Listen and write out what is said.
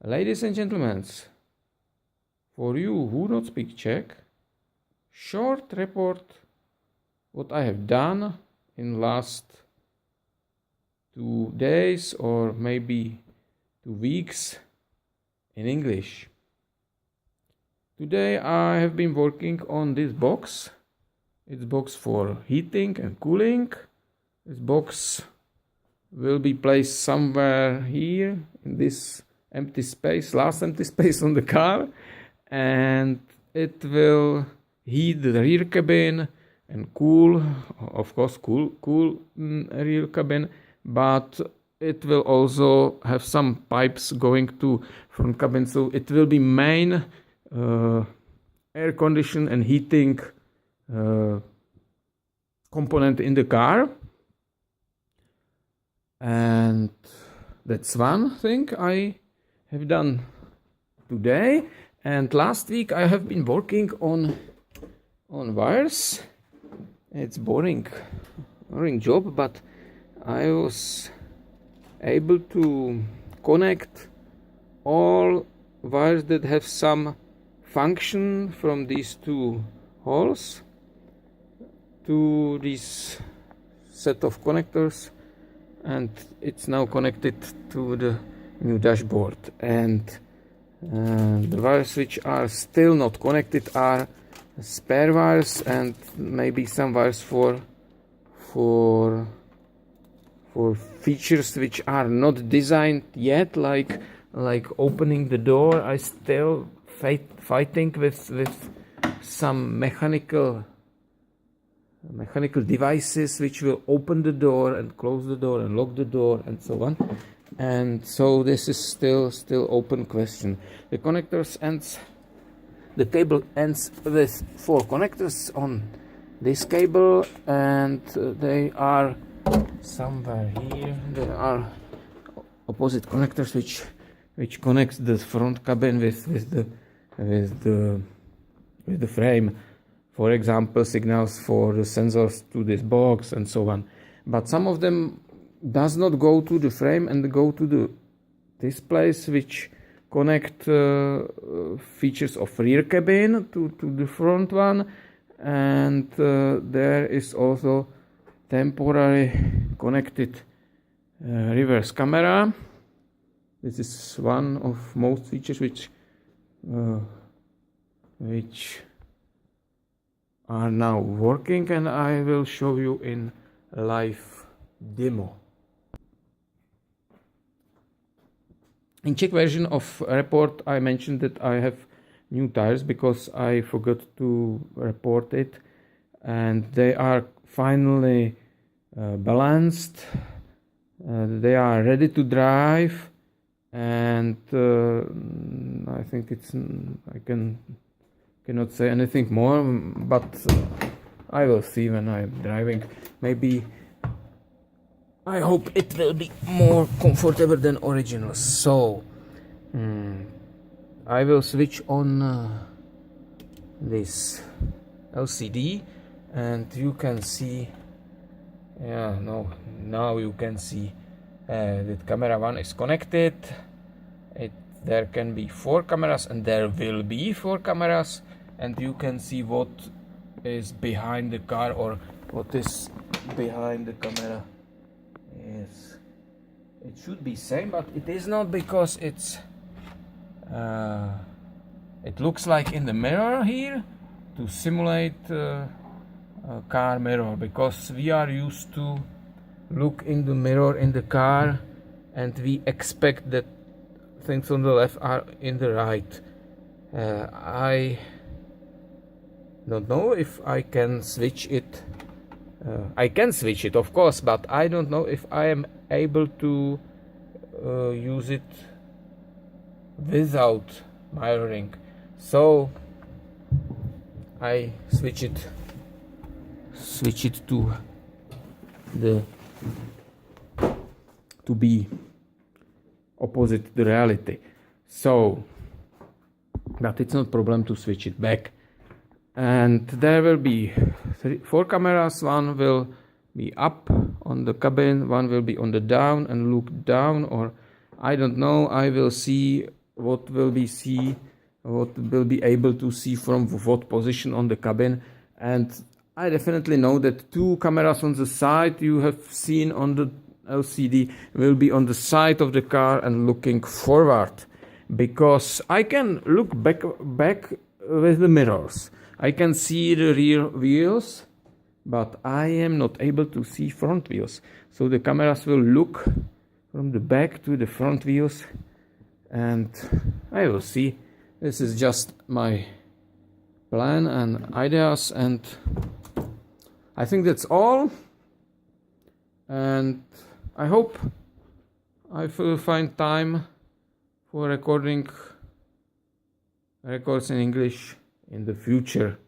Ladies and gentlemen, for you who not speak Czech, short report what I have done in last 2 days or maybe 2 weeks in English. Today I have been working on this box. It's box for heating and cooling. This box will be placed somewhere here in this empty space, last empty space on the car, and it will heat the rear cabin and cool, of course, cool rear cabin, but it will also have some pipes going to front cabin, so it will be main air condition and heating component in the car. And that's one thing I have done today. And last week I have been working on wires. It's boring job, but I was able to connect all wires that have some function from these two holes to this set of connectors, and it's now connected to the new dashboard. And the wires which are still not connected are spare wires and maybe some wires for features which are not designed yet, like opening the door. I still fighting with some mechanical devices which will open the door and close the door and lock the door and so on. And so this is still open question. The connectors ends, the cable ends with 4 connectors on this cable, and they are somewhere here. There are opposite connectors which connects the front cabin with the frame. For example, signals for the sensors to this box and so on. But some of them does not go to the frame and go to the displays which connect features of rear cabin to the front one. And there is also temporary connected reverse camera. This is one of most features which are now working, and I will show you in live demo. In Czech version of report I mentioned that I have new tires because I forgot to report it, and they are finally balanced. They are ready to drive, and I think I cannot say anything more, but I will see when I'm driving. Maybe I hope it will be more comfortable than original. So I will switch on this LCD, and you can see, now you can see that camera 1 is connected. There can be 4 cameras, and there will be 4 cameras, and you can see what is behind the car or what is behind the camera. Yes, it should be same, but it is not, because it looks like in the mirror here to simulate a car mirror, because we are used to look in the mirror in the car and we expect that things on the left are in the right. I don't know if I can switch it. I can switch it, of course, but I don't know if I am able to use it without mirroring. So I switch it to be opposite the reality. So, but it's not problem to switch it back. And there will be 4 cameras. One will be up on the cabin, one will be on the down and look down, or I don't know. I will see what will be able to see from what position on the cabin. And I definitely know that 2 cameras on the side you have seen on the LCD will be on the side of the car and looking forward, because I can look back with the mirrors. I can see the rear wheels, but I am not able to see front wheels. So the cameras will look from the back to the front wheels, and I will see. This is just my plan and ideas, and I think that's all. And I hope I will find time for recording records in English in the future.